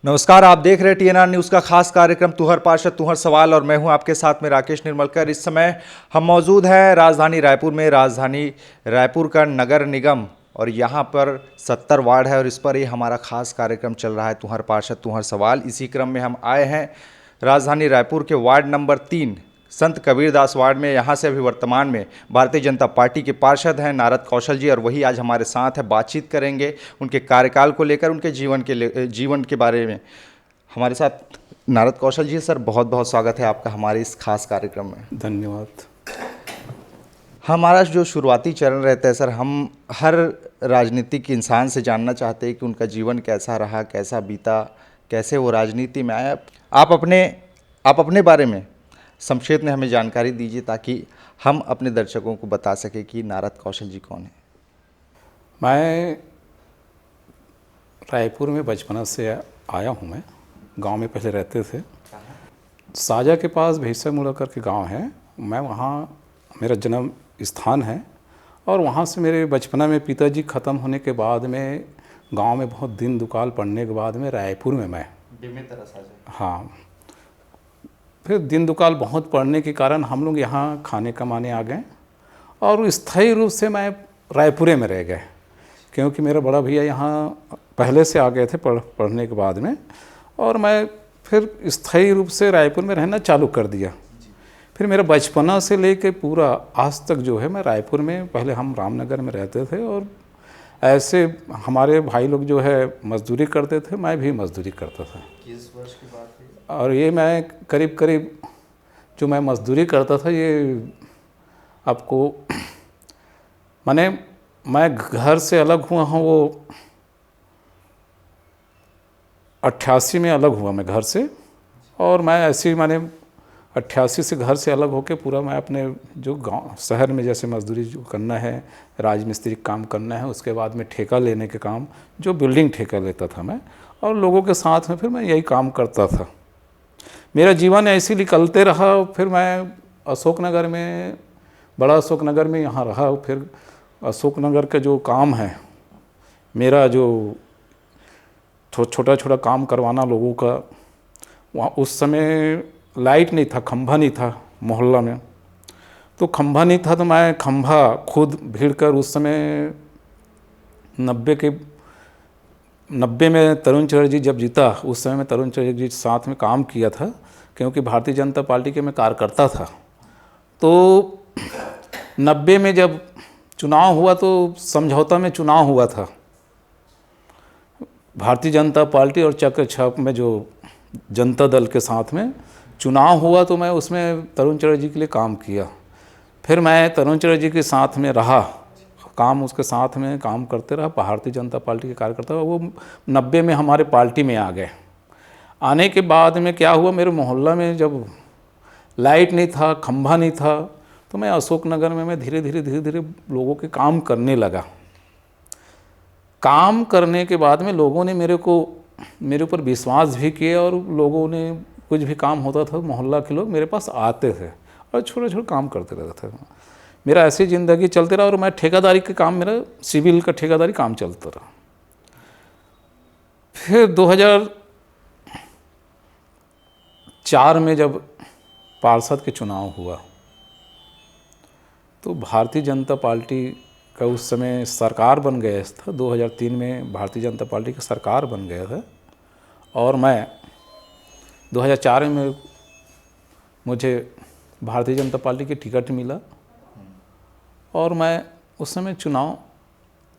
नमस्कार, आप देख रहे हैं टीएनआर न्यूज़ का खास कार्यक्रम तुहर पार्षद तुहर सवाल और मैं हूं आपके साथ में राकेश निर्मलकर। इस समय हम मौजूद हैं राजधानी रायपुर में। राजधानी रायपुर का नगर निगम और यहां पर 70 वार्ड है और इस पर ही हमारा खास कार्यक्रम चल रहा है तुहर पार्षद तुहर सवाल। इसी क्रम में हम आए हैं राजधानी रायपुर के वार्ड नंबर 3 संत कबीरदास वार्ड में। यहाँ से अभी वर्तमान में भारतीय जनता पार्टी के पार्षद हैं नारद कौशल जी और वही आज हमारे साथ है। बातचीत करेंगे उनके कार्यकाल को लेकर, उनके जीवन के बारे में। हमारे साथ नारद कौशल जी। सर, बहुत बहुत स्वागत है आपका हमारे इस खास कार्यक्रम में। धन्यवाद। हमारा जो शुरुआती चरण रहता है सर, हम हर राजनीतिक इंसान से जानना चाहते हैं कि उनका जीवन कैसा रहा, कैसा बीता, कैसे वो राजनीति में आया। आप अपने बारे में संक्षेप में हमें जानकारी दीजिए ताकि हम अपने दर्शकों को बता सकें कि नारद कौशल जी कौन है। मैं रायपुर में बचपना से आया हूँ। मैं गांव में पहले रहते थे, साजा के पास भैसा मुड़ा करके गांव है। मैं वहाँ मेरा जन्म स्थान है और वहाँ से मेरे बचपना में पिताजी ख़त्म होने के बाद में गांव में बहुत दिन दुकाल पड़ने के बाद में रायपुर में मैं हाँ, फिर दिन दुकाल बहुत पड़ने के कारण हम लोग यहाँ खाने कमाने आ गए और स्थायी रूप से मैं रायपुरे में रह गए, क्योंकि मेरा बड़ा भैया यहाँ पहले से आ गए थे पढ़ने के बाद में, और मैं फिर स्थायी रूप से रायपुर में रहना चालू कर दिया। फिर मेरा बचपना से लेके पूरा आज तक जो है मैं रायपुर में, पहले हम रामनगर में रहते थे और ऐसे हमारे भाई लोग जो है मजदूरी करते थे, मैं भी मजदूरी करता था। किस वर्ष की बात है? और ये मैं करीब जो मैं मजदूरी करता था, ये आपको माने मैं घर से अलग हुआ हूँ, वो 88 में अलग हुआ मैं घर से। और मैं ऐसे माने 88 से घर से अलग होके पूरा मैं अपने जो गांव शहर में जैसे मजदूरी जो करना है, राजमिस्त्री काम करना है, उसके बाद में ठेका लेने के काम, जो बिल्डिंग ठेका लेता था मैं, और लोगों के साथ में फिर मैं यही काम करता था। मेरा जीवन ऐसे निकलते रहा। फिर मैं अशोकनगर में, बड़ा अशोकनगर में यहाँ रहा। फिर अशोकनगर का जो काम है मेरा, जो छोटा छोटा काम करवाना लोगों का, वहाँ उस समय लाइट नहीं था, खंभा नहीं था मोहल्ला में। तो खंभा नहीं था तो मैं खंभा खुद भीड़ कर, उस समय 90 में तरुण चटर्जी जब जीता, उस समय मैं तरुण चटर्जी जी साथ में काम किया था, क्योंकि भारतीय जनता पार्टी के मैं कार्यकर्ता था। तो 90 में जब चुनाव हुआ तो समझौता में चुनाव हुआ था, भारतीय जनता पार्टी और चक्र छाप में जो जनता दल के साथ में चुनाव हुआ, तो मैं उसमें तरुण चटर्जी के लिए काम किया। फिर मैं तरुण चटर्जी के साथ में रहा, काम उसके साथ में काम करते रहा, भारतीय जनता पार्टी के कार्यकर्ता। वो 90 में हमारे पार्टी में आ गए। आने के बाद में क्या हुआ, मेरे मोहल्ला में जब लाइट नहीं था, खंभा नहीं था, तो मैं अशोकनगर में मैं धीरे धीरे लोगों के काम करने लगा। काम करने के बाद में लोगों ने मेरे ऊपर विश्वास भी किया और लोगों ने कुछ भी काम होता था, मोहल्ला के लोग मेरे पास आते थे और छोटे काम करते रहते थे। मेरा ऐसी ज़िंदगी चलते रहा और मैं ठेकेदारी के काम, मेरा सिविल का ठेकेदारी काम चलता रहा। फिर 2004 में जब पार्षद के चुनाव हुआ, तो भारतीय जनता पार्टी का उस समय सरकार बन गया था। 2003 में भारतीय जनता पार्टी की सरकार बन गया था और मैं 2004 में मुझे भारतीय जनता पार्टी की टिकट मिला और मैं उस समय चुनाव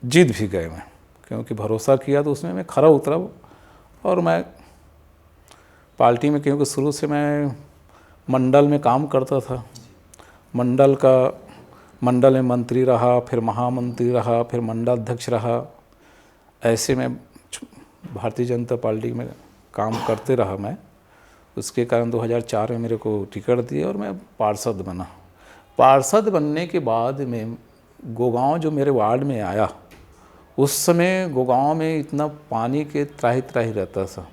जीत भी गए मैं, क्योंकि भरोसा किया तो उसमें मैं खरा उतरा। और मैं पार्टी में, क्योंकि शुरू से मैं मंडल में काम करता था, मंडल में मंत्री रहा, फिर महामंत्री रहा, फिर मंडल अध्यक्ष रहा। ऐसे में भारतीय जनता पार्टी में काम करते रहा मैं। उसके कारण 2004 में मेरे को टिकट दिया और मैं पार्षद बना। पार्षद बनने के बाद में गोगांव जो मेरे वार्ड में आया, उस समय गोगांव में इतना पानी के त्राही रहता था,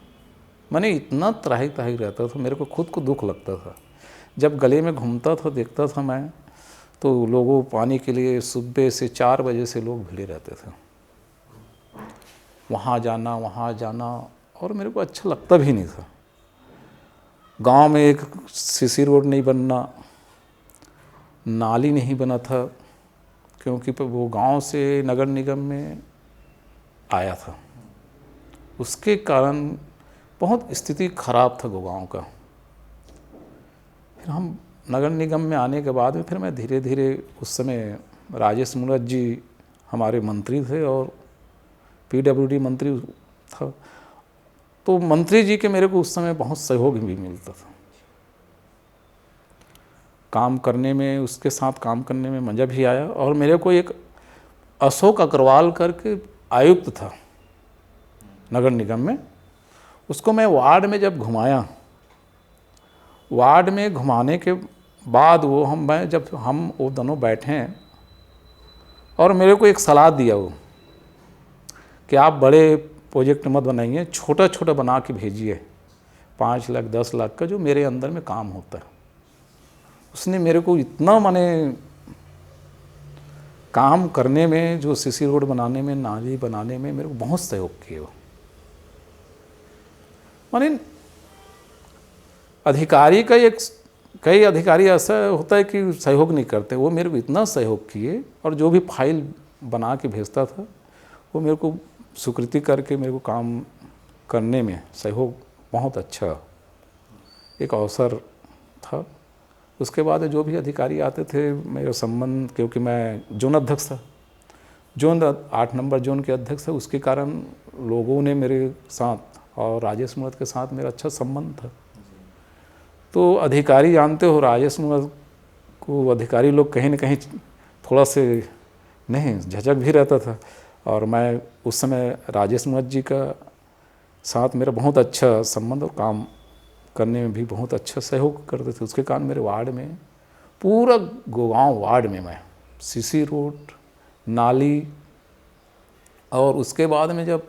मैंने इतना त्राही रहता था, मेरे को खुद को दुख लगता था। जब गले में घूमता था, देखता था मैं, तो लोगों पानी के लिए सुबह से 4 बजे से लोग भिड़े रहते थे, वहाँ जाना और मेरे को अच्छा लगता भी नहीं था। गांव में एक सीसी रोड नहीं बनना, नाली नहीं बना था, क्योंकि वो गांव से नगर निगम में आया था। उसके कारण बहुत स्थिति खराब था गांव का। फिर हम नगर निगम में आने के बाद में फिर मैं धीरे धीरे, उस समय राजेश मूलक जी हमारे मंत्री थे और PWD मंत्री था, तो मंत्री जी के मेरे को उस समय बहुत सहयोग भी मिलता था काम करने में। उसके साथ काम करने में मज़ा भी आया। और मेरे को एक अशोक अग्रवाल करके आयुक्त था नगर निगम में, उसको मैं वार्ड में जब घुमाया, वार्ड में घुमाने के बाद वो दोनों बैठे हैं और मेरे को एक सलाह दिया वो कि आप बड़े प्रोजेक्ट मत बनाइए, छोटा छोटा बना के भेजिए, 5 लाख 10 लाख का जो मेरे अंदर में काम होता है। उसने मेरे को इतना माने काम करने में, जो सीसी रोड बनाने में, नाली बनाने में मेरे को बहुत सहयोग किया वो। माने अधिकारी का कई अधिकारी ऐसा होता है कि सहयोग नहीं करते, वो मेरे को इतना सहयोग किए। और जो भी फाइल बना के भेजता था वो मेरे को स्वीकृति करके मेरे को काम करने में सहयोग बहुत अच्छा एक अवसर था। उसके बाद जो भी अधिकारी आते थे, मेरा संबंध, क्योंकि मैं जोन अध्यक्ष था, जोन 8 नंबर जोन के अध्यक्ष था, उसके कारण लोगों ने मेरे साथ और राजेश मूलक के साथ मेरा अच्छा संबंध था। तो अधिकारी जानते हो, राजेश मूलक को अधिकारी लोग कहीं न कहीं थोड़ा से नहीं झिझक भी रहता था। और मैं उस समय राजेश मूलक जी का साथ मेरा बहुत अच्छा संबंध और काम करने में भी बहुत अच्छा सहयोग करते थे। उसके कारण मेरे वार्ड में, पूरा गोगांव वार्ड में मैं सीसी रोड, नाली, और उसके बाद में जब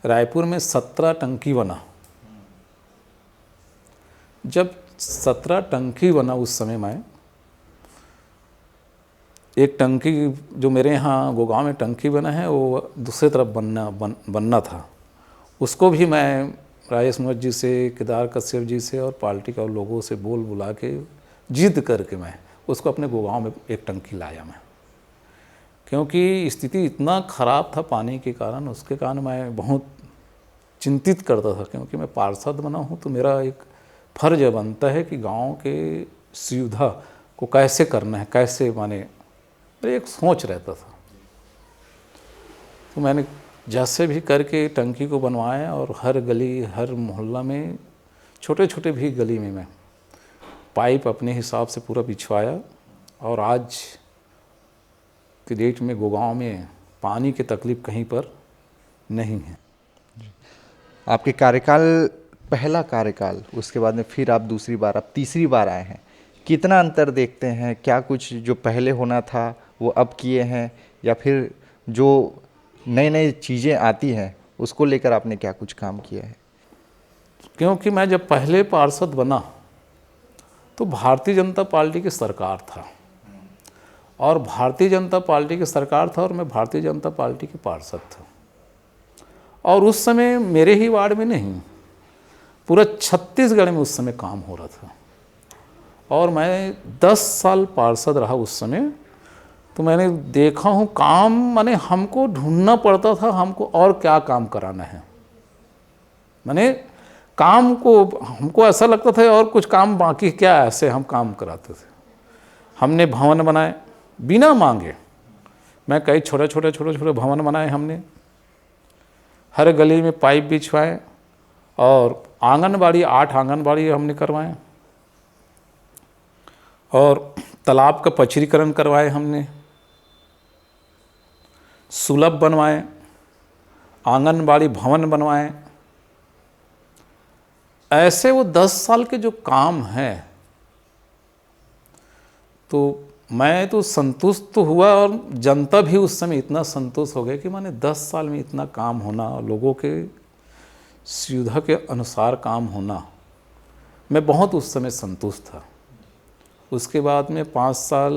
रायपुर में 17 टंकी बना, जब 17 टंकी बना उस समय मैं, एक टंकी जो मेरे यहाँ गोगांव में टंकी बना है वो दूसरी तरफ बनना था, उसको भी मैं राजेश मूलक जी से, केदार कश्यप जी से और पार्टी के लोगों से बोल बुला के जिद करके मैं उसको अपने गोगांव में एक टंकी लाया मैं, क्योंकि स्थिति इतना ख़राब था पानी के कारण। उसके कारण मैं बहुत चिंतित करता था, क्योंकि मैं पार्षद बना हूँ तो मेरा एक फर्ज बनता है कि गांव के सुविधा को कैसे करना है, कैसे माने, मेरी एक सोच रहता था। तो मैंने जैसे भी करके टंकी को बनवाया और हर गली, हर मोहल्ला में, छोटे छोटे भी गली में मैं पाइप अपने हिसाब से पूरा बिछवाया। और आज की डेट में गोगांव में पानी की तकलीफ़ कहीं पर नहीं है। आपके कार्यकाल, पहला कार्यकाल, उसके बाद में फिर आप दूसरी बार, आप तीसरी बार आए हैं, कितना अंतर देखते हैं? क्या कुछ जो पहले होना था वो अब किए हैं, या फिर जो नई नई चीज़ें आती हैं उसको लेकर आपने क्या कुछ काम किया है? क्योंकि मैं जब पहले पार्षद बना तो भारतीय जनता पार्टी की सरकार था, और भारतीय जनता पार्टी की सरकार था और मैं भारतीय जनता पार्टी के पार्षद था। और उस समय मेरे ही वार्ड में नहीं, पूरा छत्तीसगढ़ में उस समय काम हो रहा था। और मैं 10 साल पार्षद रहा उस समय, तो मैंने देखा हूँ काम, माने हमको ढूंढना पड़ता था हमको और क्या काम कराना है। माने काम को हमको ऐसा लगता था और कुछ काम बाकी क्या, ऐसे हम काम कराते थे। हमने भवन बनाए बिना मांगे, मैं कई छोटे छोटे भवन बनाए हमने, हर गली में पाइप बिछवाए, और आंगनबाड़ी 8 आंगनबाड़ी हमने करवाए, और तालाब का पचरीकरण करवाए हमने, सुलभ बनवाए, आंगनबाड़ी भवन बनवाए। ऐसे वो 10 साल के जो काम हैं, तो मैं तो संतुष्ट तो हुआ, और जनता भी उस समय इतना संतुष्ट हो गया कि माने 10 साल में इतना काम होना, लोगों के सुविधा के अनुसार काम होना, मैं बहुत उस समय संतुष्ट था। उसके बाद में 5 साल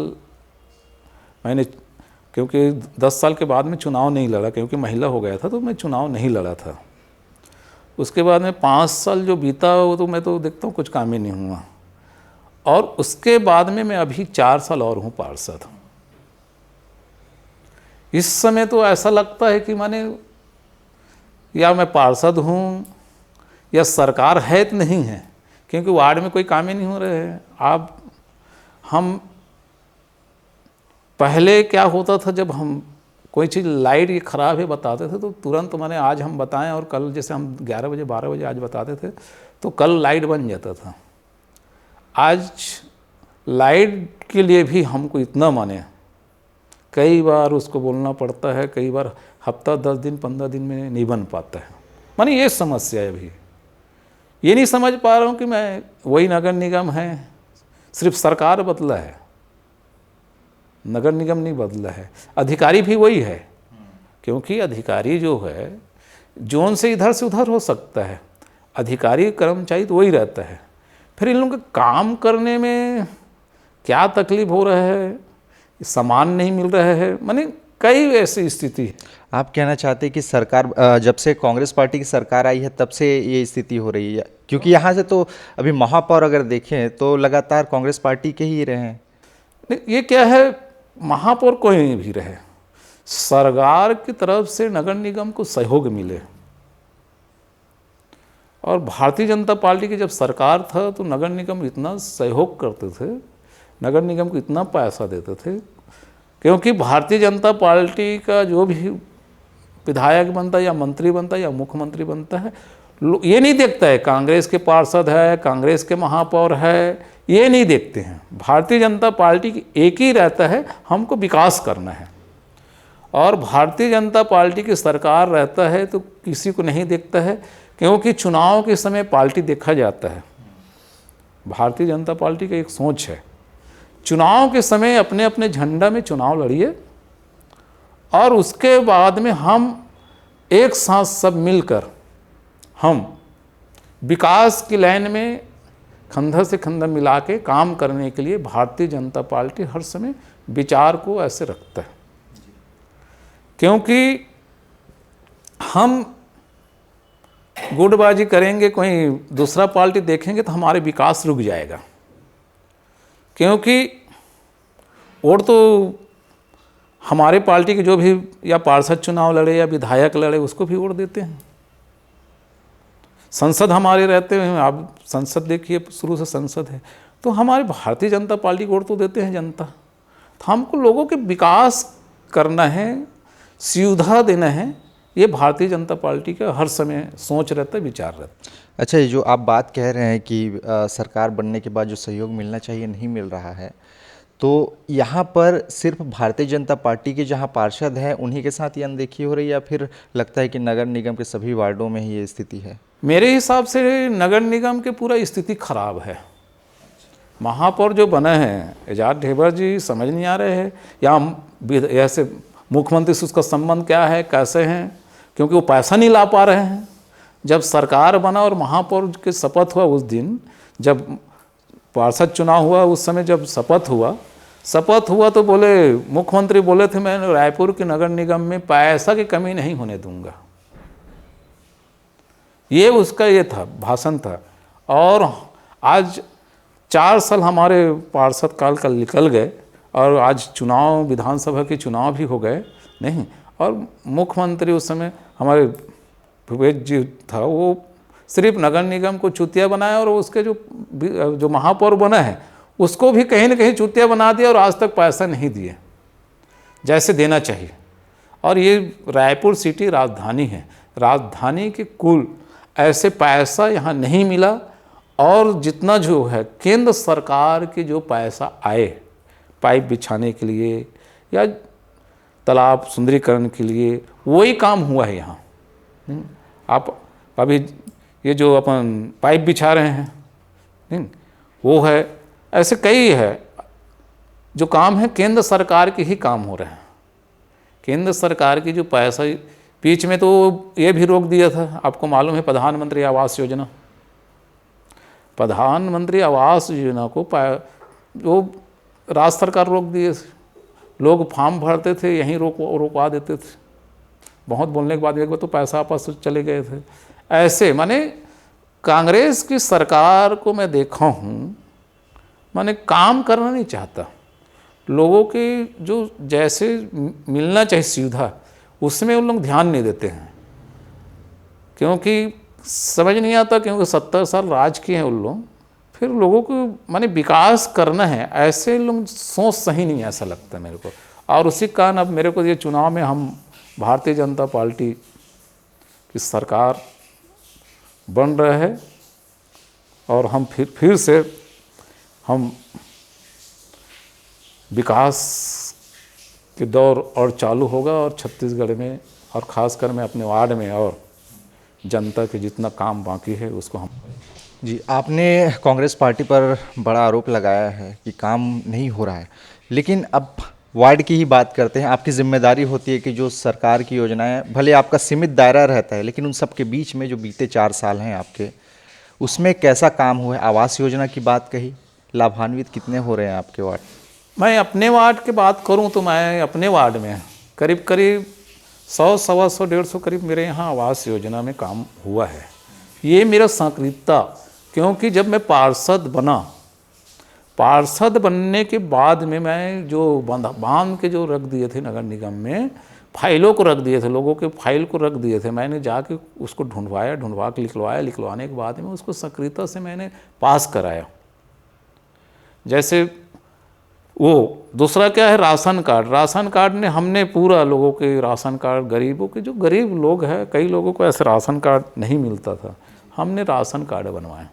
मैंने, क्योंकि 10 साल के बाद में चुनाव नहीं लड़ा, क्योंकि महिला हो गया था तो मैं चुनाव नहीं लड़ा था। उसके बाद में 5 साल जो बीता वो तो मैं तो देखता हूँ कुछ काम ही नहीं हुआ। और उसके बाद में मैं अभी 4 साल और हूँ पार्षद। इस समय तो ऐसा लगता है कि माने या मैं पार्षद हूँ या सरकार है तो नहीं है, क्योंकि वार्ड में कोई काम ही नहीं हो रहे हैं। आप हम पहले क्या होता था, जब हम कोई चीज़ लाइट ये ख़राब है बताते थे तो तुरंत माने आज हम बताएं और कल, जैसे हम 11 बजे 12 बजे आज बताते थे तो कल लाइट बन जाता था। आज लाइट के लिए भी हमको इतना माने कई बार उसको बोलना पड़ता है, कई बार हफ्ता 10 दिन 15 दिन में नहीं बन पाता है। माने ये समस्या है। अभी ये नहीं समझ पा रहा हूँ कि मैं वही नगर निगम है, सिर्फ सरकार बदला है, नगर निगम नहीं बदला है, अधिकारी भी वही है। क्योंकि अधिकारी जो है जोन से इधर से उधर हो सकता है, अधिकारी कर्मचारी तो वही रहता है। फिर इन लोगों के काम करने में क्या तकलीफ हो रहा है, सामान नहीं मिल रहा है, माने कई ऐसी स्थिति है। आप कहना चाहते हैं कि सरकार जब से कांग्रेस पार्टी की सरकार आई है तब से ये स्थिति हो रही है? क्योंकि यहाँ से तो अभी महापौर अगर देखें तो लगातार कांग्रेस पार्टी के ही रहे हैं। ये क्या है, महापौर कोई भी रहे, सरकार की तरफ से नगर निगम को सहयोग मिले। और भारतीय जनता पार्टी की जब सरकार था तो नगर निगम इतना सहयोग करते थे, नगर निगम को इतना पैसा देते थे, क्योंकि भारतीय जनता पार्टी का जो भी विधायक बनता है या मंत्री बनता है या मुख्यमंत्री बनता है, ये नहीं देखता है कांग्रेस के पार्षद है, कांग्रेस के महापौर है, ये नहीं देखते हैं। भारतीय जनता पार्टी की एक ही रहता है, हमको विकास करना है। और भारतीय जनता पार्टी की सरकार रहता है तो किसी को नहीं देखता है, क्योंकि चुनाव के समय पार्टी देखा जाता है। भारतीय जनता पार्टी की एक सोच है, चुनाव के समय अपने अपने झंडा में चुनाव लड़िए और उसके बाद में हम एक साथ सब मिलकर हम विकास की लाइन में कंधा से कंधा मिला के काम करने के लिए भारतीय जनता पार्टी हर समय विचार को ऐसे रखता है। क्योंकि हम गुटबाजी करेंगे, कोई दूसरा पार्टी देखेंगे तो हमारे विकास रुक जाएगा। क्योंकि वोट तो हमारे पार्टी के जो भी या पार्षद चुनाव लड़े या विधायक लड़े उसको भी वोट देते हैं। संसद हमारे रहते हैं, आप संसद देखिए, शुरू से संसद है, तो हमारे भारतीय जनता पार्टी को वोट तो देते हैं जनता। तो हमको लोगों के विकास करना है, सुविधा देना है, ये भारतीय जनता पार्टी का हर समय सोच रहता है, विचार रहता है। अच्छा, ये जो आप बात कह रहे हैं कि सरकार बनने के बाद जो सहयोग मिलना चाहिए नहीं मिल रहा है, तो यहाँ पर सिर्फ भारतीय जनता पार्टी के जहाँ पार्षद हैं उन्हीं के साथ ये अनदेखी हो रही है, या फिर लगता है कि नगर निगम के सभी वार्डों में ही ये स्थिति है? मेरे हिसाब से नगर निगम के पूरा स्थिति खराब है। महापौर जो बने हैं एजाज ढेबर जी, समझ नहीं आ रहे हैं, या ऐसे मुख्यमंत्री से उसका संबंध क्या है, कैसे हैं, क्योंकि वो पैसा नहीं ला पा रहे हैं। जब सरकार बना और महापौर के शपथ हुआ उस दिन, जब पार्षद चुनाव हुआ उस समय जब शपथ हुआ तो बोले, मुख्यमंत्री बोले थे मैं रायपुर के नगर निगम में पैसा की कमी नहीं होने दूंगा। ये उसका ये था, भाषण था। और आज 4 साल हमारे पार्षद काल का निकल गए और आज चुनाव, विधानसभा के चुनाव भी हो गए नहीं, और मुख्यमंत्री उस समय हमारे भूपेश जी था, वो सिर्फ नगर निगम को चुतिया बनाया और उसके जो महापौर बना है उसको भी कहीं ना कहीं चुतिया बना दिया और आज तक पैसा नहीं दिए जैसे देना चाहिए। और ये रायपुर सिटी राजधानी है, राजधानी के कुल ऐसे पैसा यहाँ नहीं मिला। और जितना जो है केंद्र सरकार के जो पैसा आए पाइप बिछाने के लिए या तालाब सुंदरीकरण के लिए, वही काम हुआ है यहाँ। आप अभी ये जो अपन पाइप बिछा रहे हैं वो है, ऐसे कई है जो काम है केंद्र सरकार के ही काम हो रहे हैं। केंद्र सरकार की जो पैसा, बीच में तो ये भी रोक दिया था, आपको मालूम है प्रधानमंत्री आवास योजना, प्रधानमंत्री आवास योजना को वो राज्य सरकार रोक दिए। लोग फॉर्म भरते थे, यहीं रोकवा देते थे। बहुत बोलने के बाद एक बार तो पैसा आपस चले गए थे। ऐसे माने कांग्रेस की सरकार को मैं देखा हूँ, माने काम करना नहीं चाहता, लोगों के जो जैसे मिलना चाहिए सुविधा उसमें उन लोग ध्यान नहीं देते हैं, क्योंकि समझ नहीं आता, क्योंकि 70 साल राज किए हैं उन लोग, फिर लोगों को माने विकास करना है ऐसे लोग सोच सही नहीं है, ऐसा लगता है मेरे को। और उसी कारण अब मेरे को ये चुनाव में हम भारतीय जनता पार्टी की सरकार बन रहे हैं और हम फिर से हम विकास के दौर और चालू होगा, और छत्तीसगढ़ में और ख़ासकर मैं अपने वार्ड में और जनता के जितना काम बाकी है उसको हम। जी, आपने कांग्रेस पार्टी पर बड़ा आरोप लगाया है कि काम नहीं हो रहा है, लेकिन अब वार्ड की ही बात करते हैं। आपकी जिम्मेदारी होती है कि जो सरकार की योजनाएं, भले आपका सीमित दायरा रहता है, लेकिन उन सब के बीच में जो बीते 4 साल हैं आपके, उसमें कैसा काम हुआ है? आवास योजना की बात कही, लाभान्वित कितने हो रहे हैं आपके वार्ड? मैं अपने वार्ड की बात करूं तो मैं अपने वार्ड में करीब करीब 100, 125, 150 करीब मेरे यहाँ आवास योजना में काम हुआ है। ये मेरा सक्रियता, क्योंकि जब मैं पार्षद बना, पार्षद बनने के बाद में मैं जो बांध के जो रख दिए थे नगर निगम में, फाइलों को रख दिए थे, लोगों के फाइल को रख दिए थे, मैंने जाके उसको ढूंढवा के लिखवाने के बाद में उसको सक्रियता से मैंने पास कराया। जैसे वो दूसरा क्या है, राशन कार्ड। राशन कार्ड ने हमने पूरा लोगों के राशन कार्ड, गरीबों के जो गरीब लोग हैं, कई लोगों को ऐसे राशन कार्ड नहीं मिलता था, हमने राशन कार्ड बनवाए।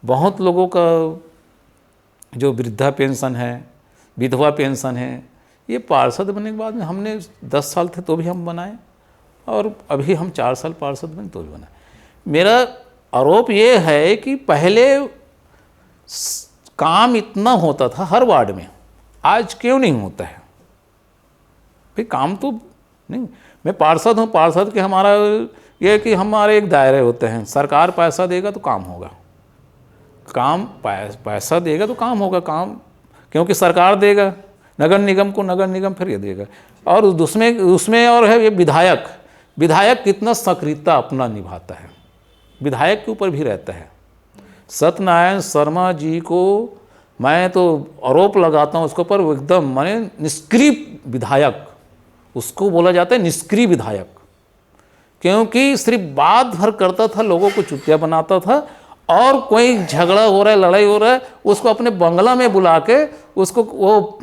बहुत लोगों का जो वृद्धा पेंशन है, विधवा पेंशन है, ये पार्षद बनने के बाद में हमने 10 साल थे तो भी हम बनाए, और अभी हम 4 साल पार्षद बने तो भी बनाए। मेरा आरोप ये है कि पहले काम इतना होता था हर वार्ड में, आज क्यों नहीं होता है? भाई काम तो नहीं, मैं पार्षद हूँ, पार्षद के हमारा ये है कि हमारे एक दायरे होते हैं, सरकार पैसा देगा तो काम होगा, काम पैसा देगा तो काम होगा, काम क्योंकि सरकार देगा, नगर निगम को नगर निगम फिर ये देगा। और उसमें और है ये विधायक, विधायक कितना सक्रियता अपना निभाता है, विधायक के ऊपर भी रहता है। सत्यनारायण शर्मा जी को मैं तो आरोप लगाता हूँ उसके ऊपर, वो एकदम माने निष्क्रिय विधायक, उसको बोला जाता है निष्क्रिय विधायक, क्योंकि सिर्फ बात भर करता था, लोगों को चुतिया बनाता था, और कोई झगड़ा हो रहा है, लड़ाई हो रहा है, उसको अपने बंगला में बुला के उसको वो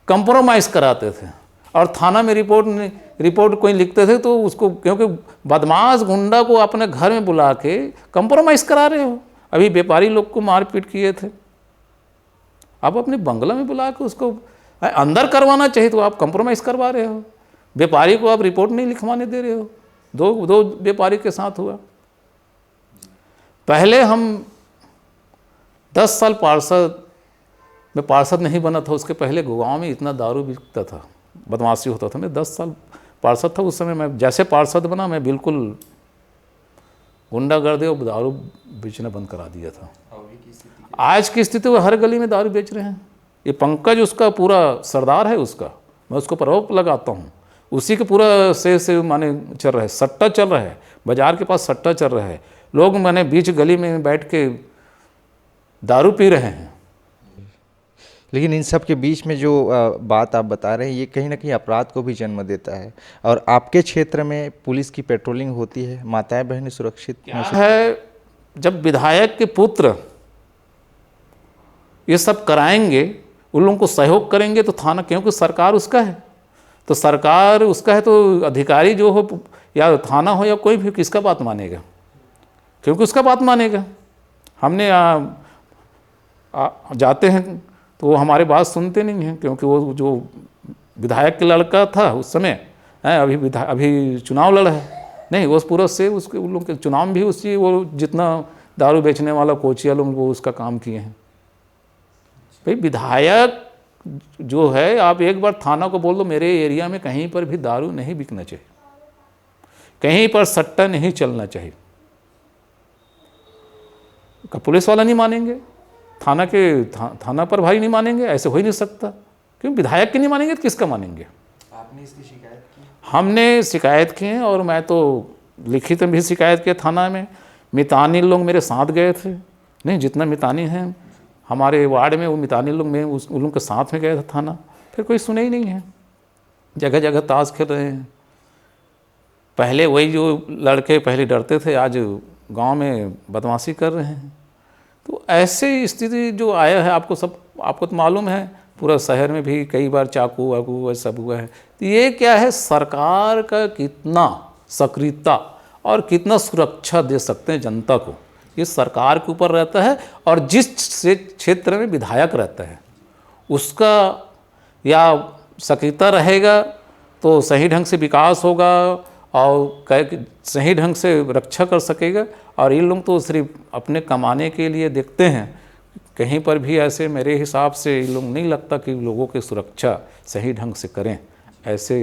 कंप्रोमाइज़ कराते थे, और थाना में रिपोर्ट कोई लिखते थे तो उसको, क्योंकि बदमाश गुंडा को अपने घर में बुला के कंप्रोमाइज़ करा रहे हो। अभी व्यापारी लोग को मारपीट किए थे, आप अपने बंगला में बुला के उसको अंदर करवाना चाहिए तो आप कंप्रोमाइज़ करवा रहे हो। व्यापारी को आप रिपोर्ट नहीं लिखवाने दे रहे हो। दो व्यापारी के साथ हुआ। पहले हम 10 साल मैं पार्षद नहीं बना था, उसके पहले गाँव में इतना दारू बिकता था, बदमाशी होता था। मैं 10 साल पार्षद था उस समय। मैं जैसे पार्षद बना मैं बिल्कुल गुंडागर्दी और दारू बेचना बंद करा दिया था। आज की स्थिति में हर गली में दारू बेच रहे हैं। ये पंकज उसका पूरा सरदार है, उसका मैं उसको पर आरोप लगाता हूँ, उसी के पूरा से माने चल रहा है, सट्टा चल रहा है, बाजार के पास सट्टा चल रहा है, लोग माने बीच गली में बैठ के दारू पी रहे हैं। लेकिन इन सब के बीच में जो बात आप बता रहे हैं, ये कहीं ना कहीं अपराध को भी जन्म देता है। और आपके क्षेत्र में पुलिस की पेट्रोलिंग होती है, माताएं बहनें सुरक्षित है। जब विधायक के पुत्र ये सब कराएंगे, उन लोगों को सहयोग करेंगे तो थाना, क्योंकि सरकार उसका है, तो सरकार उसका है तो अधिकारी जो हो या थाना हो या कोई भी, किसका बात मानेगा? क्योंकि उसका बात मानेगा। हमने जाते हैं तो वो हमारी बात सुनते नहीं हैं, क्योंकि वो जो विधायक के लड़का था उस समय है, अभी चुनाव लड़ा है नहीं, वो पूरा से उसके उन लोग के चुनाव भी उसी, वो जितना दारू बेचने वाला कोचिया लोग वो उसका काम किए हैं। भाई विधायक जो है, आप एक बार थाना को बोल दो मेरे एरिया में कहीं पर भी दारू नहीं बिकना चाहिए, कहीं पर सट्टा नहीं चलना चाहिए, पुलिस वाला नहीं मानेंगे, थाना पर भाई नहीं मानेंगे, ऐसे हो ही नहीं सकता। क्यों विधायक के नहीं मानेंगे तो किसका मानेंगे? आपने इसकी शिकायत की? हमने शिकायत की है, और मैं तो लिखित में भी शिकायत किया थाना में। मितानी लोग मेरे साथ गए थे, नहीं जितना मितानी हैं हमारे वार्ड में वो मितानी लोग में उन लोग के साथ में गए थे थाना, फिर कोई सुने ही नहीं है। जगह जगह ताश खेल रहे हैं। पहले वही जो लड़के पहले डरते थे आज गांव में बदमाशी कर रहे हैं। तो ऐसे स्थिति जो आया है आपको तो मालूम है, पूरा शहर में भी कई बार चाकू वाकू सब हुआ है। तो ये क्या है, सरकार का कितना सक्रियता और कितना सुरक्षा दे सकते हैं जनता को, ये सरकार के ऊपर रहता है। और जिस क्षेत्र में विधायक रहता है उसका या सक्रियता रहेगा तो सही ढंग से विकास होगा और सही ढंग से रक्षा कर सकेगा। और ये लोग तो सिर्फ अपने कमाने के लिए देखते हैं, कहीं पर भी ऐसे मेरे हिसाब से ये लोग नहीं लगता कि लोगों की सुरक्षा सही ढंग से करें, ऐसे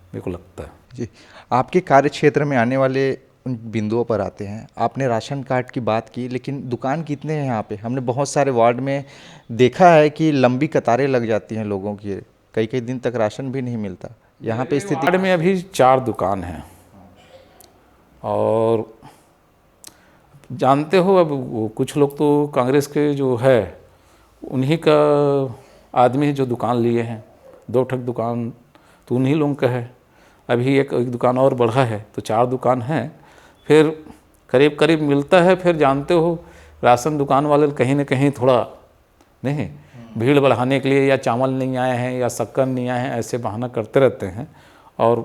मेरे को लगता है। जी, आपके कार्य क्षेत्र में आने वाले उन बिंदुओं पर आते हैं। आपने राशन कार्ड की बात की, लेकिन दुकान कितने हैं यहाँ पे? हमने बहुत सारे वार्ड में देखा है कि लंबी कतारें लग जाती हैं लोगों की, कई कई दिन तक राशन भी नहीं मिलता। यहाँ पे स्थिति वार्ड में अभी 4 दुकान हैं और जानते हो अब वो कुछ लोग तो कांग्रेस के जो है उन्हीं का आदमी जो दुकान लिए हैं, 2 ठक दुकान तो उन्हीं लोगों का है। अभी एक दुकान और बढ़ा है तो 4 दुकान हैं। फिर करीब करीब मिलता है। फिर जानते हो राशन दुकान वाले कहीं ना कहीं थोड़ा नहीं भीड़ बढ़ाने के लिए या चावल नहीं आए हैं या शक्कर नहीं आए हैं ऐसे बहाना करते रहते हैं। और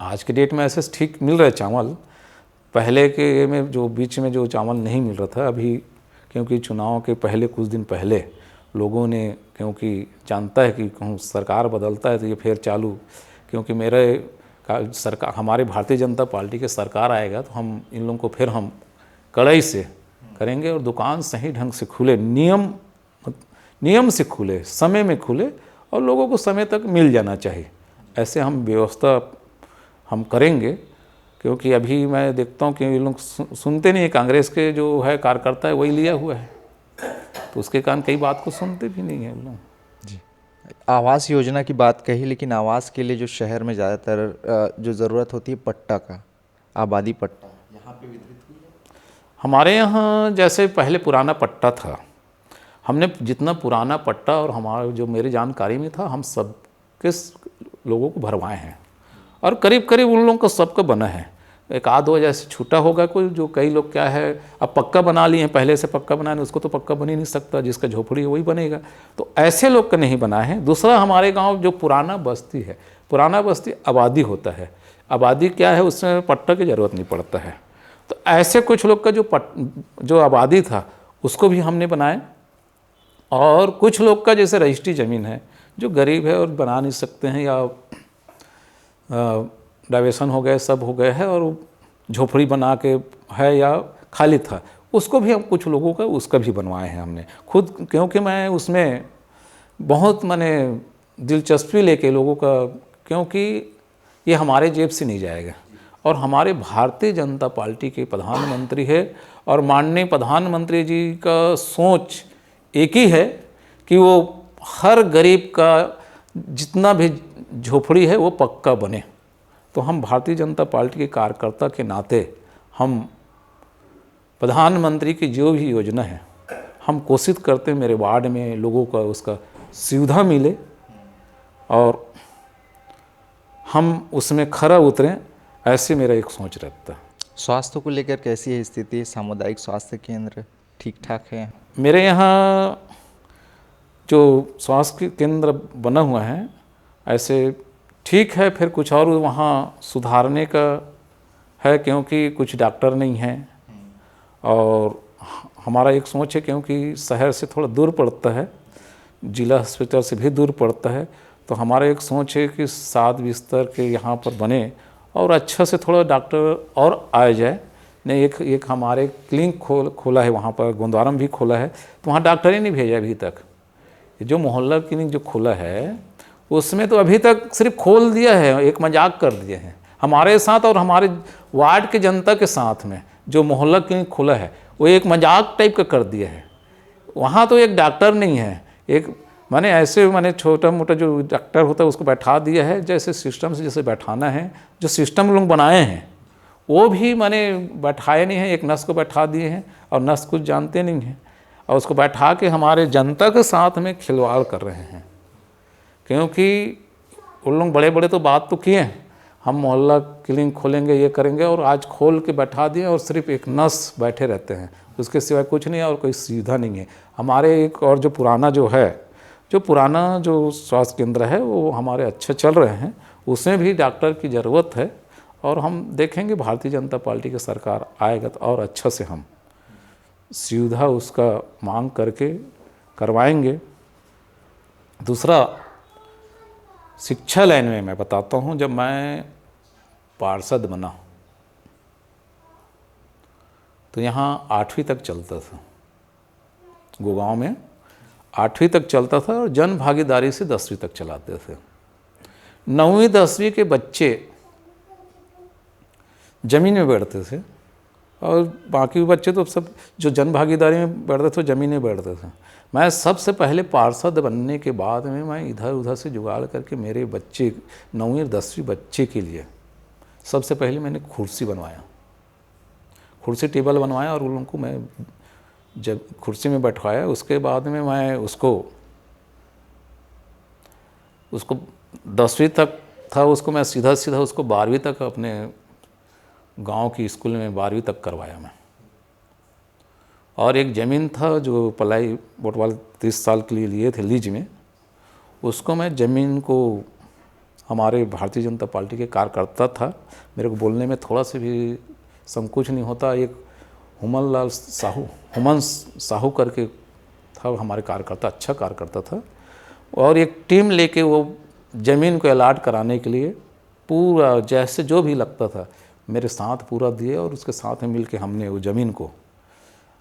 आज के डेट में ऐसे ठीक मिल रहा है चावल, पहले के में जो बीच में जो चावल नहीं मिल रहा था। अभी क्योंकि चुनाव के पहले कुछ दिन पहले लोगों ने, क्योंकि जानता है कि कहूँ सरकार बदलता है तो ये फिर चालू, क्योंकि मेरे सरकार हमारे भारतीय जनता पार्टी के सरकार आएगा तो हम इन लोगों को फिर हम कड़ाई से करेंगे और दुकान सही ढंग से खुले, नियम से खुले, समय में खुले और लोगों को समय तक मिल जाना चाहिए, ऐसे हम व्यवस्था हम करेंगे। क्योंकि अभी मैं देखता हूँ कि ये लोग सुनते नहीं है, कांग्रेस के जो है कार्यकर्ता है वही लिया हुआ है, तो उसके कारण कई बात को सुनते भी नहीं है लोग। जी, आवास योजना की बात कही, लेकिन आवास के लिए जो शहर में ज़्यादातर जो ज़रूरत होती है पट्टा का, आबादी पट्टा, यहाँ पे वितरित हुई है? हमारे यहाँ जैसे पहले पुराना पट्टा था, हमने जितना पुराना पट्टा और हमारा जो मेरी जानकारी में था हम सब के लोगों को भरवाए हैं और करीब करीब उन लोगों का सबका बना है। एक आध दो जैसे छूटा होगा कोई, जो कई लोग क्या है अब पक्का बना लिए हैं, पहले से पक्का बनाने उसको तो पक्का बन ही नहीं सकता, जिसका झोपड़ी है वही बनेगा, तो ऐसे लोग का नहीं बना है। दूसरा हमारे गांव जो पुराना बस्ती है, पुराना बस्ती आबादी होता है, आबादी क्या है उसमें पट्टा की ज़रूरत नहीं पड़ता है, तो ऐसे कुछ लोग का जो आबादी था उसको भी हमने बनाए। और कुछ लोग का जैसे रजिस्ट्री ज़मीन है जो गरीब है और बना नहीं सकते हैं या डाइवर्सन हो गए सब हो गए हैं और झोपड़ी बना के है या खाली था, उसको भी हम कुछ लोगों का उसका भी बनवाए हैं हमने खुद, क्योंकि मैं उसमें बहुत मैंने दिलचस्पी लेके लोगों का, क्योंकि ये हमारे जेब से नहीं जाएगा और हमारे भारतीय जनता पार्टी के प्रधानमंत्री है और माननीय प्रधानमंत्री जी का सोच एक ही है कि वो हर गरीब का जितना भी झोपड़ी है वो पक्का बने। तो हम भारतीय जनता पार्टी के कार्यकर्ता के नाते हम प्रधानमंत्री की जो भी योजना है हम कोशिश करते हैं मेरे वार्ड में लोगों का उसका सुविधा मिले और हम उसमें खरा उतरें, ऐसे मेरा एक सोच रहता है। स्वास्थ्य को लेकर कैसी है स्थिति? सामुदायिक स्वास्थ्य केंद्र ठीक ठाक है? मेरे यहाँ जो स्वास्थ्य केंद्र बना हुआ है ऐसे ठीक है, फिर कुछ और वहाँ सुधारने का है, क्योंकि कुछ डॉक्टर नहीं हैं और हमारा एक सोच है क्योंकि शहर से थोड़ा दूर पड़ता है, जिला हॉस्पिटल से भी दूर पड़ता है, तो हमारा एक सोच है कि 7 बिस्तर के यहाँ पर बने और अच्छा से थोड़ा डॉक्टर और आ जाए। नहीं एक हमारे क्लिनिक खोला है वहाँ पर, गोंदवारा में भी खोला है, तो वहाँ डॉक्टर ही नहीं भेजा अभी तक। जो मोहल्ला क्लिनिक जो खोला है उसमें तो अभी तक सिर्फ खोल दिया है, एक मजाक कर दिए हैं हमारे साथ और हमारे वार्ड के जनता के साथ में। जो मोहल्ला क्लिनिक खोला है वो एक मजाक टाइप का कर दिया है, वहाँ तो एक डॉक्टर नहीं है, एक मैंने ऐसे मैंने छोटा मोटा जो डॉक्टर होता है उसको बैठा दिया है, जैसे सिस्टम से जैसे बैठाना है, जो सिस्टम लोग बनाए हैं वो भी मैंने बैठाए नहीं है। एक नर्स को बैठा दिए हैं और नर्स कुछ जानते नहीं हैं और उसको बैठा के हमारे जनता के साथ में खिलवाड़ कर रहे हैं। क्योंकि उन लोग बड़े बड़े तो बात तो किए हैं, हम मोहल्ला क्लिनिक खोलेंगे ये करेंगे, और आज खोल के बैठा दिए और सिर्फ एक नर्स बैठे रहते हैं, उसके सिवाय कुछ नहीं है और कोई सुविधा नहीं है। हमारे एक और जो पुराना जो स्वास्थ्य केंद्र है वो हमारे अच्छे चल रहे हैं, उसमें भी डॉक्टर की ज़रूरत है और हम देखेंगे भारतीय जनता पार्टी की सरकार आएगा तो और अच्छा से हम सुविधा उसका मांग करके करवाएंगे। दूसरा, शिक्षा लाइन में मैं बताता हूँ, जब मैं पार्षद बना तो यहाँ 8वीं तक चलता था, गुड़गांव में 8वीं तक चलता था और जन भागीदारी से 10वीं तक चलाते थे। 9वीं 10वीं के बच्चे ज़मीन में बैठते थे और बाकी बच्चे तो सब जो जन भागीदारी में बैठते थे ज़मीन में बैठते थे। मैं सबसे पहले पार्षद बनने के बाद में मैं इधर उधर से जुगाड़ करके मेरे बच्चे 9वीं और 10वीं बच्चे के लिए सबसे पहले मैंने कुर्सी बनवाया, कुर्सी टेबल बनवाया और उन लोगों को मैं जब कुर्सी में बैठवाया, उसके बाद में मैं उसको 10वीं तक था, उसको मैं सीधा उसको 12वीं तक अपने गांव की स्कूल में 12वीं तक करवाया मैं। और एक ज़मीन था जो पलाई बोटवाल 30 साल के लिए थे लीज में, उसको मैं ज़मीन को हमारे भारतीय जनता पार्टी के कार्यकर्ता था, मेरे को बोलने में थोड़ा सा भी संकोच नहीं होता, एक हुमन साहू करके था हमारे कार्यकर्ता, अच्छा कार्यकर्ता था, और एक टीम लेके वो ज़मीन को अलाट कराने के लिए पूरा जैसे जो भी लगता था मेरे साथ पूरा दिए, और उसके साथ में मिल के हमने वो ज़मीन को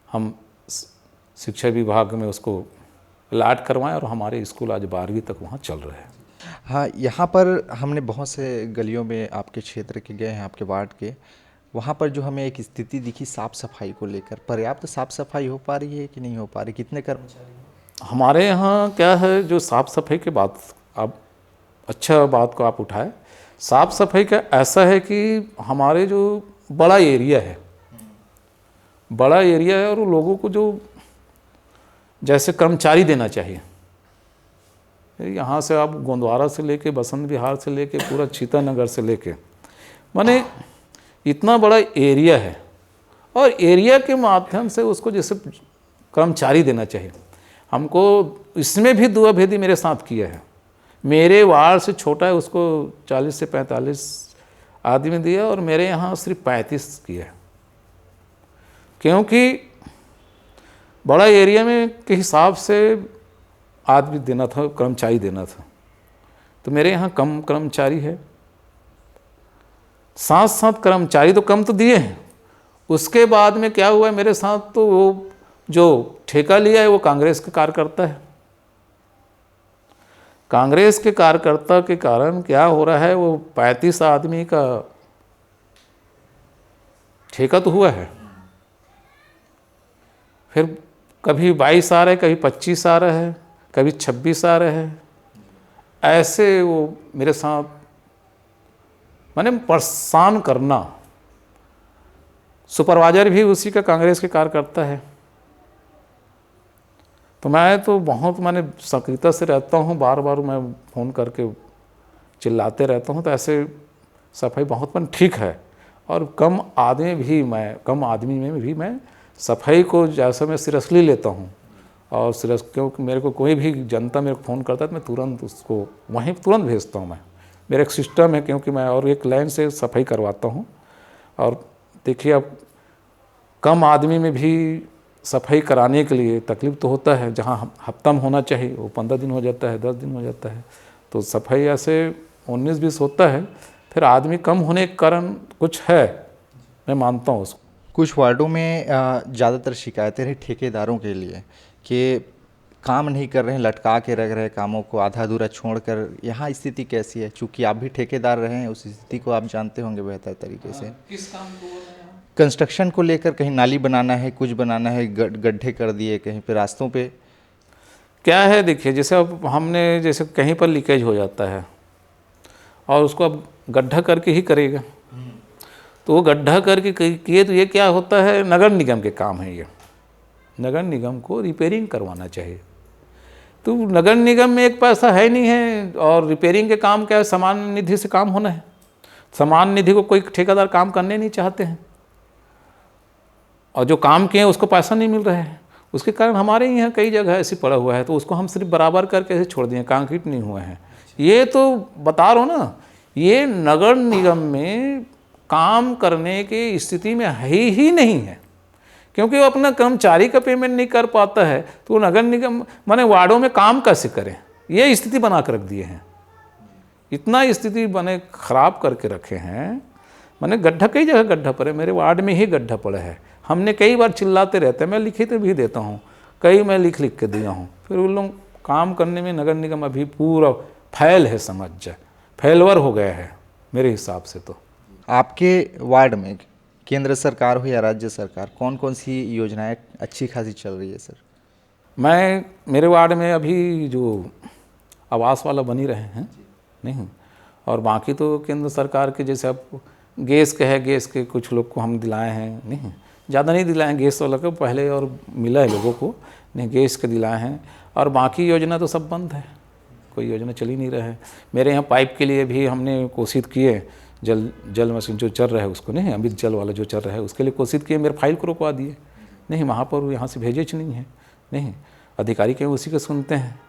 हम शिक्षा विभाग में उसको अलाट करवाएं और हमारे स्कूल आज 12वीं तक वहाँ चल रहे हैं। हाँ, यहाँ पर हमने बहुत से गलियों में आपके क्षेत्र के गए हैं, आपके वार्ड के, वहाँ पर जो हमें एक स्थिति दिखी साफ़ सफाई को लेकर, पर्याप्त साफ़ सफाई हो पा रही है कि नहीं हो पा रही, कितने कर्मचारी हैं? हमारे यहाँ क्या है, जो साफ़ सफाई की बात आप अच्छा बात को आप उठाए, साफ़ सफाई का ऐसा है कि हमारे जो बड़ा एरिया है और लोगों को जो जैसे कर्मचारी देना चाहिए, यहाँ से आप गोंदवारा से लेके बसंत विहार से लेके पूरा चीतानगर से लेके, माने इतना बड़ा एरिया है और एरिया के माध्यम से उसको जैसे कर्मचारी देना चाहिए। हमको इसमें भी दुआ भेदी मेरे साथ किया है, मेरे वार्ड से छोटा है उसको 40 से 45 आदमी दिया और मेरे यहाँ सिर्फ 35 किया है, क्योंकि बड़ा एरिया में के हिसाब से आदमी देना था, कर्मचारी देना था, तो मेरे यहाँ कम कर्मचारी है। साथ साथ कर्मचारी तो कम तो दिए हैं, उसके बाद में क्या हुआ है मेरे साथ, तो वो जो ठेका लिया है वो कांग्रेस के कार्यकर्ता है। कांग्रेस के कार्यकर्ता के कारण क्या हो रहा है, वो 35 आदमी का ठेका तो हुआ है, फिर कभी 22 आ रहे, कभी 25 आ रहे हैं, कभी 26 आ रहे हैं, ऐसे वो मेरे साथ माने परेशान करना। सुपरवाइजर भी उसी का कांग्रेस के कार्यकर्ता है, तो मैं तो बहुत माने सक्रियता से रहता हूँ, बार बार मैं फ़ोन करके चिल्लाते रहता हूँ, तो ऐसे सफाई बहुत मन ठीक है। और कम आदमी में भी मैं सफाई को जैसा मैं सीरियसली लेता हूँ, और क्योंकि मेरे को कोई भी जनता मेरे को फ़ोन करता है तो मैं तुरंत उसको वहीं तुरंत भेजता हूँ। मेरा एक सिस्टम है, क्योंकि मैं और एक लाइन से सफाई करवाता हूँ। और देखिए, अब कम आदमी में भी सफाई कराने के लिए तकलीफ़ तो होता है, जहाँ हफ्ता में होना चाहिए वो 15 दिन हो जाता है, 10 दिन हो जाता है, तो सफाई ऐसे 19-20 होता है, फिर आदमी कम होने के कारण कुछ है, मैं मानता हूँ उसको। कुछ वार्डों में ज़्यादातर शिकायतें रही ठेकेदारों के लिए कि काम नहीं कर रहे हैं, लटका के रख रहे हैं कामों को, आधा अधूरा छोड़कर। यहाँ स्थिति कैसी है? चूँकि आप भी ठेकेदार रहे हैं, उस स्थिति को आप जानते होंगे बेहतर तरीके से। किस काम को? कंस्ट्रक्शन को लेकर, कहीं नाली बनाना है, कुछ बनाना है, गड्ढे कर दिए कहीं पे रास्तों पे। क्या है, देखिए जैसे अब हमने जैसे कहीं पर लीकेज हो जाता है और उसको अब गड्ढा करके ही करेगा, तो वो गड्ढा करके किए तो ये क्या होता है, नगर निगम के काम है ये, नगर निगम को रिपेयरिंग करवाना चाहिए। तो नगर निगम में एक पैसा है नहीं है, और रिपेयरिंग के काम क्या है, सामान्य निधि से काम होना है। सामान्य निधि को कोई ठेकेदार काम करने नहीं चाहते हैं, और जो काम किए उसको पैसा नहीं मिल रहा है। उसके कारण हमारे यहाँ कई जगह ऐसी पड़ा हुआ है, तो उसको हम सिर्फ बराबर करके ऐसे छोड़ दिए, कंक्रीट नहीं हुआ है। ये तो बता रहा हूँ ना, ये नगर निगम में काम करने की स्थिति में है ही नहीं है, क्योंकि वो अपना कर्मचारी का पेमेंट नहीं कर पाता है, तो वो नगर निगम माने वार्डों में काम कैसे करें, ये स्थिति बना कर रख दिए हैं। इतना स्थिति बने खराब करके रखे हैं, मैंने गड्ढा कई जगह गड्ढा पड़े, मेरे वार्ड में ही गड्ढा पड़ा है। हमने कई बार चिल्लाते रहते हैं, मैं लिखित भी देता हूँ, कई मैं लिख के दिया हूँ, फिर उन लोग काम करने में नगर निगम अभी पूरा फैल है, समझ जाए फैलवर हो गया है मेरे हिसाब से। तो आपके वार्ड में केंद्र सरकार हो या राज्य सरकार, कौन कौन सी योजनाएं अच्छी खासी चल रही है सर? मेरे वार्ड में अभी जो आवास वाला बनी रहे हैं नहीं, और बाकी तो केंद्र सरकार के जैसे अब गैस के है, गैस के कुछ लोग को हम दिलाए हैं, नहीं ज़्यादा नहीं दिलाए हैं गैस वाला को, पहले और मिला है लोगों को, नहीं गैस के दिलाए हैं। और बाकी योजना तो सब बंद है, कोई योजना चल ही नहीं रहा है। मेरे यहाँ पाइप के लिए भी हमने कोशिश किए, जल मशीन जो चल रहा है उसको, नहीं अमृत जल वाला जो चल रहा है उसके लिए कोशिश किए, मेरे फाइल को रुकवा दिए, नहीं वहाँ पर यहाँ से भेजे नहीं है, नहीं अधिकारी के उसी को सुनते हैं।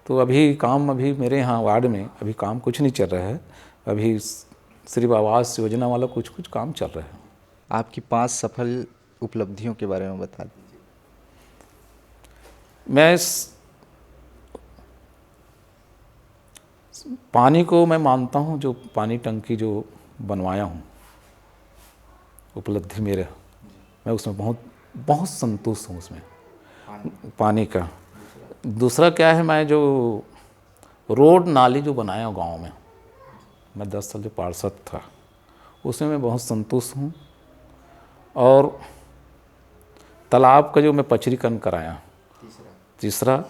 तो अभी काम अभी मेरे यहाँ वार्ड में अभी काम कुछ नहीं चल रहा है, अभी सिर्फ आवास योजना वाला कुछ काम चल रहा है। आपकी 5 सफल उपलब्धियों के बारे में बता दीजिए। मैं पानी को मैं मानता हूँ, जो पानी टंकी जो बनवाया हूँ उपलब्धि मेरा, मैं उसमें बहुत संतुष्ट हूँ उसमें, पानी का। दूसरा क्या है, मैं जो रोड नाली जो बनाया गांव में, मैं 10 साल जो पार्षद था उसमें मैं बहुत संतुष्ट हूँ। और तालाब का जो मैं पचरीकरण कराया, तीसरा,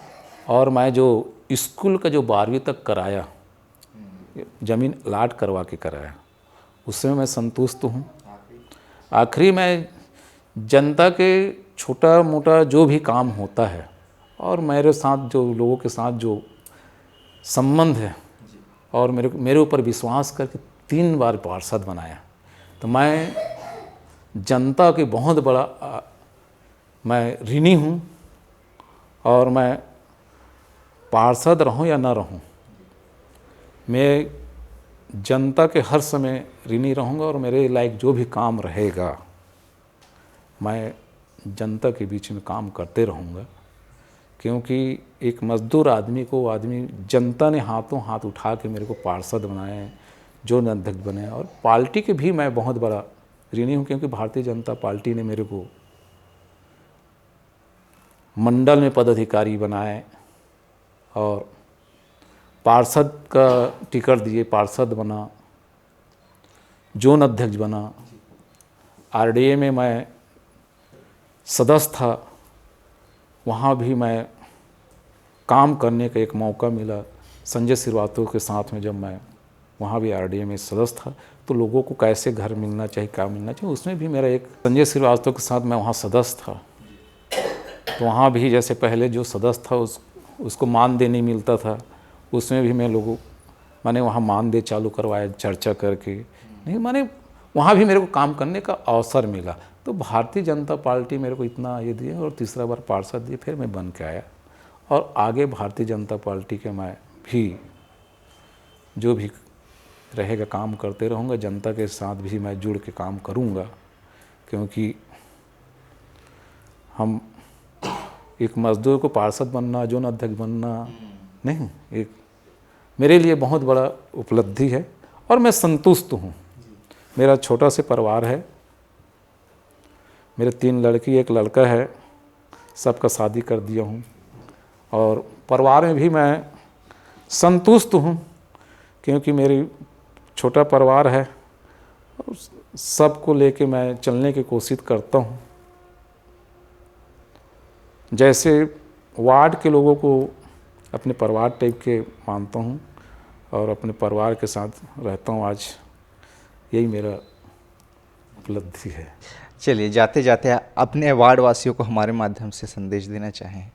और मैं जो स्कूल का जो 12वीं तक कराया, ज़मीन लाट करवा के कराया, उसमें मैं संतुष्ट हूँ। आखिरी मैं जनता के छोटा मोटा जो भी काम होता है, और मेरे साथ जो लोगों के साथ जो संबंध है, और मेरे ऊपर विश्वास करके 3 बार पार्षद बनाया, तो मैं जनता के बहुत बड़ा मैं ऋणी हूँ। और मैं पार्षद रहूँ या ना रहूँ, मैं जनता के हर समय ऋणी रहूँगा, और मेरे लायक जो भी काम रहेगा मैं जनता के बीच में काम करते रहूँगा। क्योंकि एक मजदूर आदमी को जनता ने हाथों हाथ उठा के मेरे को पार्षद बनाए, जो अध्यक्ष बने, और पार्टी के भी मैं बहुत बड़ा ऋणी हूँ, क्योंकि भारतीय जनता पार्टी ने मेरे को मंडल में पदाधिकारी बनाए और पार्षद का टिकट दिए, पार्षद बना, जोन अध्यक्ष बना, आरडीए में मैं सदस्य था, वहाँ भी मैं काम करने का एक मौका मिला संजय श्रीवास्तव के साथ में। जब मैं वहाँ भी आरडीए में सदस्य था, तो लोगों को कैसे घर मिलना चाहिए, क्या मिलना चाहिए, उसमें भी मेरा एक संजय श्रीवास्तव के साथ मैं वहाँ सदस्य था। तो वहाँ भी जैसे पहले जो सदस्य था उसको मानदेय नहीं मिलता था, उसमें भी मैंने वहाँ मानदेय चालू करवाया चर्चा करके, नहीं माने वहाँ भी मेरे को काम करने का अवसर मिला। तो भारतीय जनता पार्टी मेरे को इतना ये दिए, और तीसरा बार पार्षद दिए, फिर मैं बन के आया, और आगे भारतीय जनता पार्टी के मैं भी जो भी रहेगा काम करते रहूँगा, जनता के साथ भी मैं जुड़ के काम करूँगा। क्योंकि हम एक मजदूर को पार्षद बनना, जोन अध्यक्ष बनना, नहीं एक मेरे लिए बहुत बड़ा उपलब्धि है, और मैं संतुष्ट हूँ। मेरा छोटा सा परिवार है, मेरे 3 लड़की 1 लड़का है, सबका शादी कर दिया हूँ, और परिवार में भी मैं संतुष्ट हूँ, क्योंकि मेरी छोटा परिवार है, सबको लेके मैं चलने की कोशिश करता हूँ। जैसे वार्ड के लोगों को अपने परिवार टाइप के मानता हूँ और अपने परिवार के साथ रहता हूँ। आज यही मेरा उपलब्धि है। चलिए, जाते जाते अपने वार्ड वासियों को हमारे माध्यम से संदेश देना चाहें।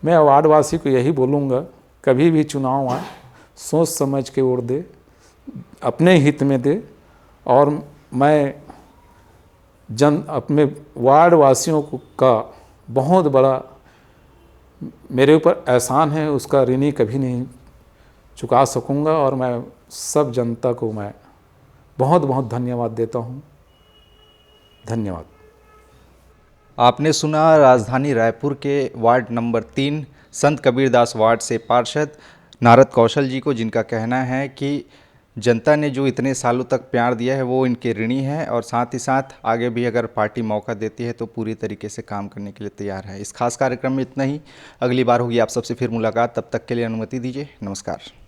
मैं वार्ड वासी को यही बोलूँगा, कभी भी चुनाव आए सोच समझ के वोट दे, अपने हित में दे। और मैं अपने वार्ड वासियों का बहुत बड़ा मेरे ऊपर एहसान है, उसका ऋणी कभी नहीं चुका सकूँगा। और मैं सब जनता को मैं बहुत बहुत धन्यवाद देता हूँ। धन्यवाद। आपने सुना राजधानी रायपुर के वार्ड नंबर 3 संत कबीरदास वार्ड से पार्षद नारद कौशल जी को, जिनका कहना है कि जनता ने जो इतने सालों तक प्यार दिया है वो इनके ऋणी है और साथ ही साथ आगे भी अगर पार्टी मौका देती है तो पूरी तरीके से काम करने के लिए तैयार है। इस खास कार्यक्रम में इतना ही। अगली बार होगी आप सबसे फिर मुलाकात, तब तक के लिए अनुमति दीजिए। नमस्कार।